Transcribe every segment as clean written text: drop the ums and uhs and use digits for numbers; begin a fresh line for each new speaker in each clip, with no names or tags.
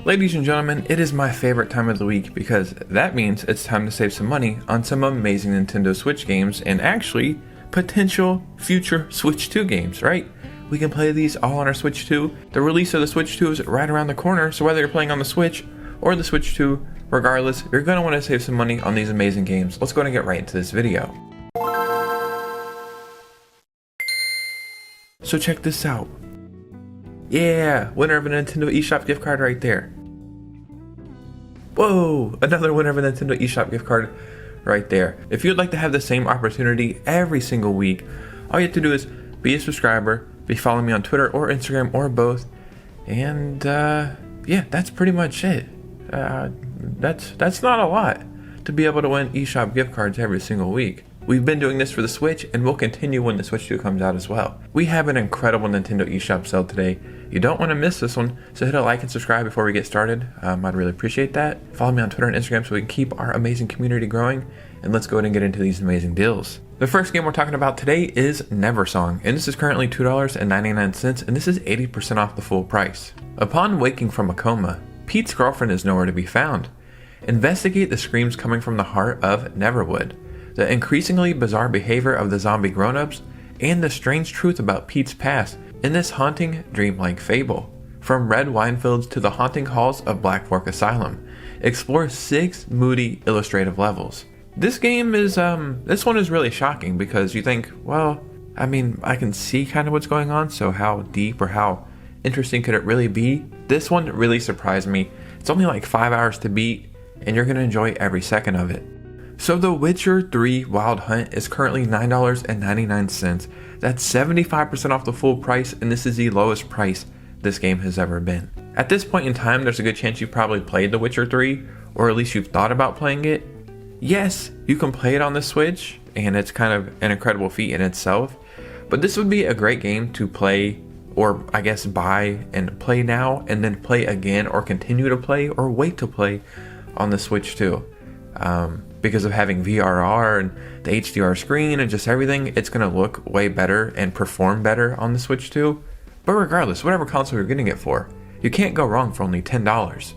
Ladies and gentlemen, it is my favorite time of the week because that means it's time to save some money on some amazing Nintendo Switch games and actually potential future Switch 2 games, right? We can play these all on our Switch 2. The release of the Switch 2 is right around the corner, so whether you're playing on the Switch or the Switch 2, regardless, you're going to want to save some money on these amazing games. Let's go ahead and get right into this video. So check this out. Yeah, winner of a Nintendo eShop gift card right there. Whoa, another winner of a Nintendo eShop gift card right there. If you'd like to have the same opportunity every single week, all you have to do is be a subscriber, be following me on Twitter or Instagram or both, and yeah, that's pretty much it. That's not a lot to be able to win eShop gift cards every single week. We've been doing this for the Switch, and we'll continue when the Switch 2 comes out as well. We have an incredible Nintendo eShop sale today. You don't want to miss this one, so hit a like and subscribe before we get started. I'd really appreciate that. Follow me on Twitter and Instagram so we can keep our amazing community growing, and let's go ahead and get into these amazing deals. The first game we're talking about today is Neversong, and this is currently $2.99, and this is 80% off the full price. Upon waking from a coma, Pete's girlfriend is nowhere to be found. Investigate the screams coming from the heart of Neverwood, the increasingly bizarre behavior of the zombie grown-ups, and the strange truth about Pete's past in this haunting, dreamlike fable. From red wine fields to the haunting halls of Black Fork Asylum, explore 6 moody illustrative levels. This game is, this one is really shocking because you think, well, I mean, I can see kind of what's going on, so how deep or how interesting could it really be? This one really surprised me. It's only like 5 hours to beat, and you're going to enjoy every second of it. So The Witcher 3 Wild Hunt is currently $9.99. That's 75% off the full price, and this is the lowest price this game has ever been. At this point in time, there's a good chance you've probably played The Witcher 3, or at least you've thought about playing it. Yes, you can play it on the Switch, and it's kind of an incredible feat in itself, but this would be a great game to play, or I guess buy and play now, and then play again, or continue to play, or wait to play on the Switch too. Because of having VRR and the HDR screen and just everything, it's going to look way better and perform better on the Switch 2. But regardless, whatever console you're getting it for, you can't go wrong for only $10.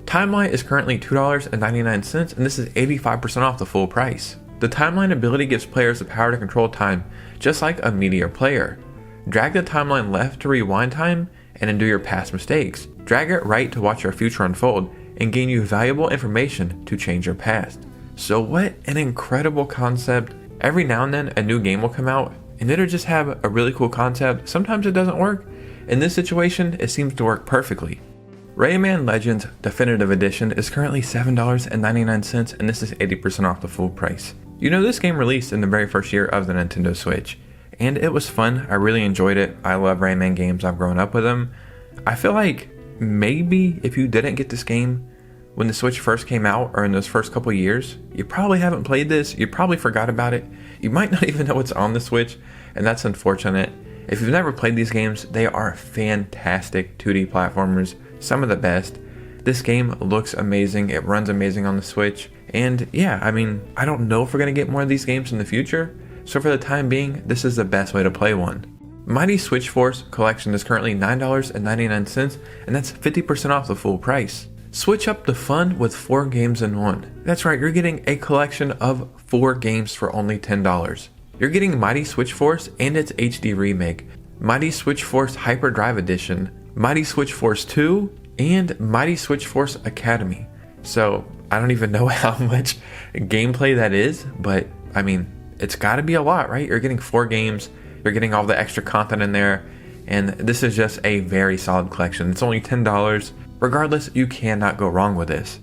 Timeline is currently $2.99, and this is 85% off the full price. The Timeline ability gives players the power to control time, just like a Meteor player. Drag the timeline left to rewind time and undo your past mistakes. Drag it right to watch your future unfold and gain you valuable information to change your past. So what an incredible concept. Every now and then a new game will come out and it'll just have a really cool concept. Sometimes it doesn't work. In this situation, it seems to work perfectly. Rayman Legends Definitive Edition is currently $7.99, and this is 80% off the full price. You know, this game released in the very first year of the Nintendo Switch, and it was fun. I really enjoyed it. I love Rayman games. I've grown up with them. I feel like maybe if you didn't get this game when the Switch first came out, or in those first couple years, you probably haven't played this, you probably forgot about it, you might not even know it's on the Switch, and that's unfortunate. If you've never played these games, they are fantastic 2D platformers, some of the best. This game looks amazing, it runs amazing on the Switch, and yeah, I mean, I don't know if we're going to get more of these games in the future, so for the time being, this is the best way to play one. Mighty Switch Force Collection is currently $9.99, and that's 50% off the full price. Switch up the fun with 4 games in one. That's right, you're getting a collection of 4 games for only $10. You're getting Mighty Switch Force and its HD remake, Mighty Switch Force Hyperdrive Edition, Mighty Switch Force 2, and Mighty Switch Force Academy. So I don't even know how much gameplay that is, but I mean, it's gotta be a lot, right? You're getting 4 games, you're getting all the extra content in there, and this is just a very solid collection. It's only $10. Regardless, you cannot go wrong with this.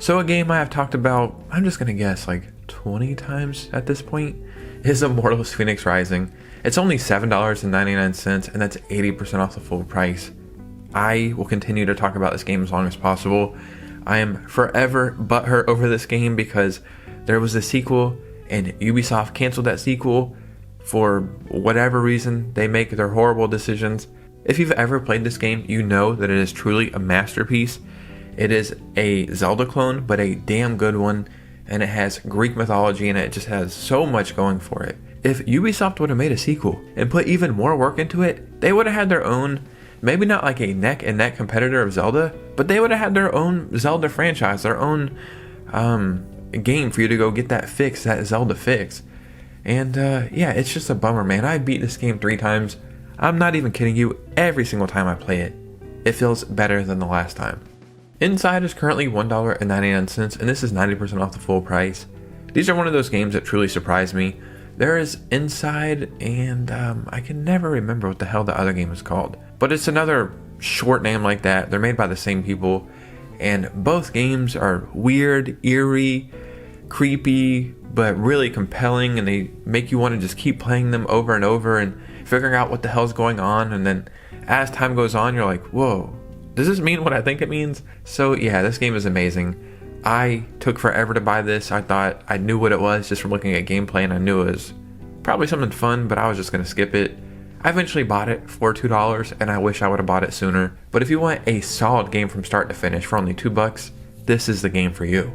So a game I have talked about, I'm just gonna guess like 20 times at this point, is Immortals Fenyx Rising. It's only $7.99, and that's 80% off the full price. I will continue to talk about this game as long as possible. I am forever butthurt over this game because there was a sequel and Ubisoft canceled that sequel for whatever reason. They make their horrible decisions. If you've ever played this game, you know that it is truly a masterpiece. It is a Zelda clone, but a damn good one, and it has Greek mythology and it just has so much going for it. If Ubisoft would have made a sequel and put even more work into it, they would have had their own Maybe not like a neck and neck competitor of Zelda, but they would have had their own Zelda franchise, their own game for you to go get that fix, that Zelda fix. And yeah, it's just a bummer, man. I beat this game 3 times. I'm not even kidding you. Every single time I play it, it feels better than the last time. Inside is currently $1.99, and this is 90% off the full price. These are one of those games that truly surprised me. There is Inside, and I can never remember what the hell the other game is called. But it's another short name like that. They're made by the same people, and both games are weird, eerie, creepy, but really compelling, and they make you want to just keep playing them over and over and figuring out what the hell's going on. And then as time goes on, you're like, whoa, does this mean what I think it means? So yeah, this game is amazing. I took forever to buy this. I thought I knew what it was just from looking at gameplay, and I knew it was probably something fun, but I was just going to skip it. I eventually bought it for $2, and I wish I would have bought it sooner. But if you want a solid game from start to finish for only $2, this is the game for you.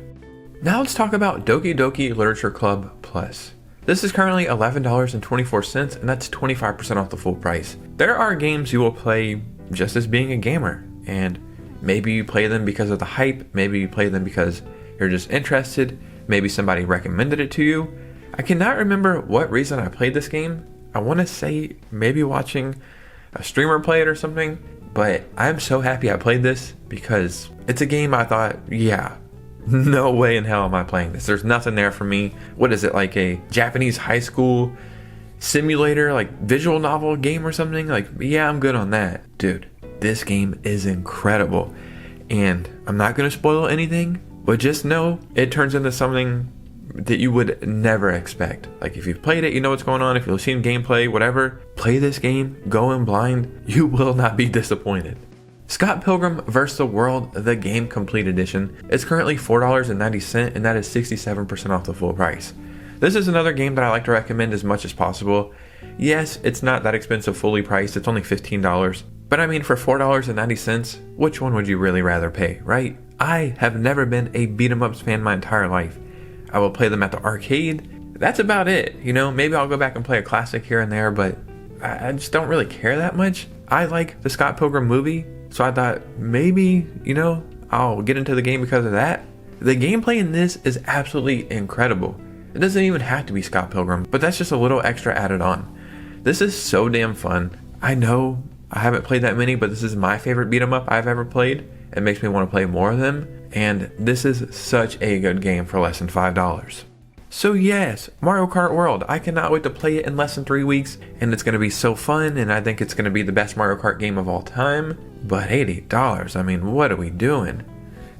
Now let's talk about Doki Doki Literature Club Plus. This is currently $11.24, and that's 25% off the full price. There are games you will play just as being a gamer, and maybe you play them because of the hype, maybe you play them because you're just interested, maybe somebody recommended it to you. I cannot remember what reason I played this game. I want to say maybe watching a streamer play it or something, but I'm so happy I played this because it's a game I thought, yeah, no way in hell am I playing this. There's nothing there for me. What is it, like a Japanese high school simulator, like visual novel game or something? Like, yeah, I'm good on that. Dude, this game is incredible. And I'm not going to spoil anything, but just know it turns into something that you would never expect. Like, if you've played it, you know what's going on. If you've seen gameplay, whatever, play this game, go in blind. You will not be disappointed. Scott Pilgrim vs. the World, the Game Complete Edition, is currently $4.90, and that is 67% off the full price. This is another game that I like to recommend as much as possible. Yes, it's not that expensive fully priced, it's only $15, but I mean, for $4.90, which one would you really rather pay, right? I have never been a beat-em-ups fan my entire life. I will play them at the arcade. That's about it, you know? Maybe I'll go back and play a classic here and there, but I just don't really care that much. I like the Scott Pilgrim movie, so I thought maybe, you know, I'll get into the game because of that. The gameplay in this is absolutely incredible. It doesn't even have to be Scott Pilgrim, but that's just a little extra added on. This is so damn fun. I know I haven't played that many, but this is my favorite beat 'em up I've ever played. It makes me want to play more of them, and this is such a good game for less than $5. So yes, Mario Kart World. I cannot wait to play it in less than 3 weeks, and it's going to be so fun, and I think it's going to be the best Mario Kart game of all time. But $80, I mean, what are we doing?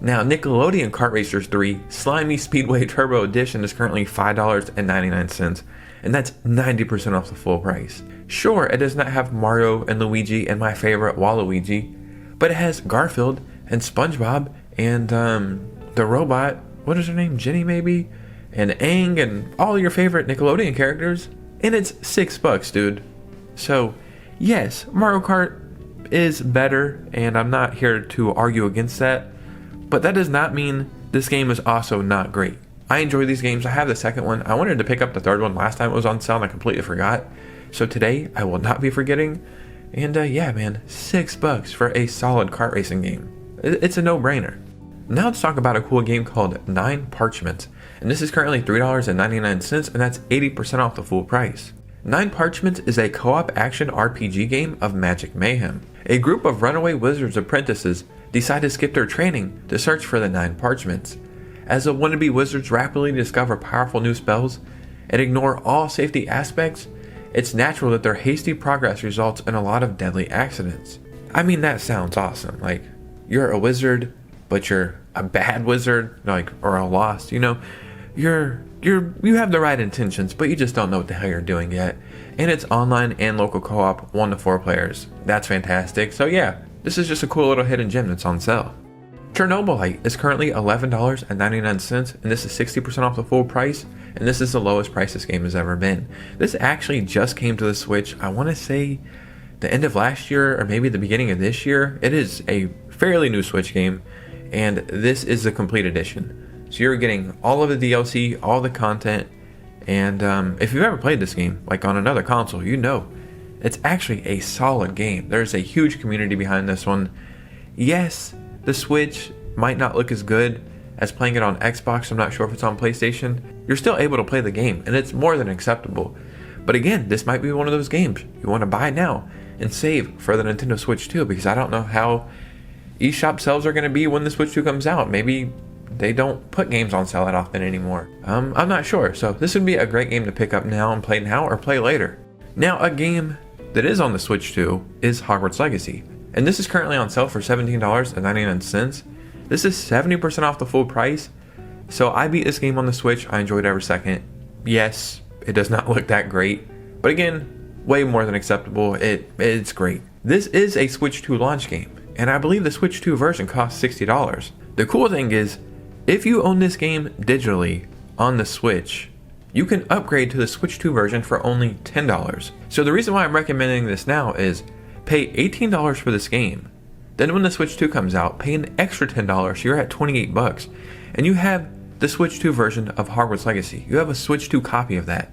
Now, Nickelodeon Kart Racers 3 Slimy Speedway Turbo Edition is currently $5.99, and that's 90% off the full price. Sure, it does not have Mario and Luigi and my favorite Waluigi, but it has Garfield and SpongeBob and the robot, what is her name, Jenny maybe? And Aang and all your favorite Nickelodeon characters, and it's $6, dude. So, yes, Mario Kart is better, and I'm not here to argue against that, but that does not mean this game is also not great. I enjoy these games. I have the second one. I wanted to pick up the third one last time it was on sale, and I completely forgot. So today, I will not be forgetting. And yeah, man, $6 for a solid kart racing game. It's a no-brainer. Now let's talk about a cool game called 9 Parchments. And this is currently $3.99, and that's 80% off the full price. 9 Parchments is a co-op action RPG game of magic mayhem. A group of runaway wizards apprentices decide to skip their training to search for the 9 Parchments. As the wannabe wizards rapidly discover powerful new spells and ignore all safety aspects, it's natural that their hasty progress results in a lot of deadly accidents. I mean, that sounds awesome. Like, you're a wizard, but you're a bad wizard, like, or a lost, you know? You have the right intentions, but you just don't know what the hell you're doing yet. And it's online and local co-op, 1 to 4 players. That's fantastic. So yeah, this is just a cool little hidden gem that's on sale. Chernobylite is currently $11.99, and this is 60% off the full price, and this is the lowest price this game has ever been. This actually just came to the Switch, I want to say the end of last year, or maybe the beginning of this year. It is a fairly new Switch game, and this is the complete edition. So you're getting all of the DLC, all the content, and if you've ever played this game, like on another console, you know It's actually a solid game. There's a huge community behind this one. Yes, the Switch might not look as good as playing it on Xbox. I'm not sure if it's on PlayStation. You're still able to play the game, and it's more than acceptable. But again, this might be one of those games you want to buy now and save for the Nintendo Switch 2, because I don't know how eShop sales are going to be when the Switch 2 comes out. Maybe they don't put games on sale that often anymore. I'm not sure. So this would be a great game to pick up now and play now or play later. Now, a game that is on the Switch 2 is Hogwarts Legacy. And this is currently on sale for $17.99. This is 70% off the full price. So I beat this game on the Switch. I enjoyed every second. Yes, it does not look that great, but again, way more than acceptable. It's great. This is a Switch 2 launch game, and I believe the Switch 2 version costs $60. The cool thing is, if you own this game digitally on the Switch, you can upgrade to the Switch 2 version for only $10. So the reason why I'm recommending this now is pay $18 for this game. Then when the Switch 2 comes out, pay an extra $10, so you're at $28, and you have the Switch 2 version of Hogwarts Legacy. You have a Switch 2 copy of that.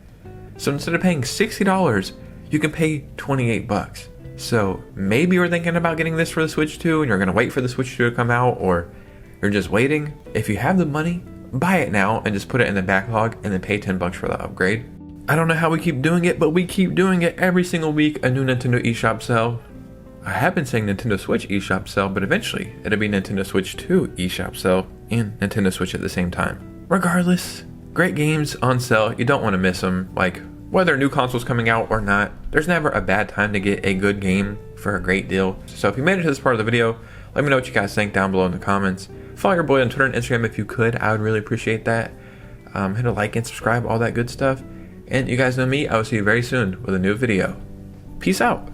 So instead of paying $60, you can pay $28. So maybe you're thinking about getting this for the Switch 2 and you're going to wait for the Switch 2 to come out, or you're just waiting. If you have the money, buy it now and just put it in the backlog and then pay $10 for the upgrade. I don't know how we keep doing it, but we keep doing it every single week. A new Nintendo eShop sale. I have been saying Nintendo Switch eShop sale, but eventually it'll be Nintendo Switch 2 eShop sale and Nintendo Switch at the same time. Regardless, great games on sale. You don't want to miss them. Like, whether new consoles coming out or not, there's never a bad time to get a good game for a great deal. So if you made it to this part of the video, let me know what you guys think down below in the comments. Follow your boy on Twitter and Instagram if you could. I would really appreciate that. Hit a like and subscribe, all that good stuff. And you guys know me. I will see you very soon with a new video. Peace out.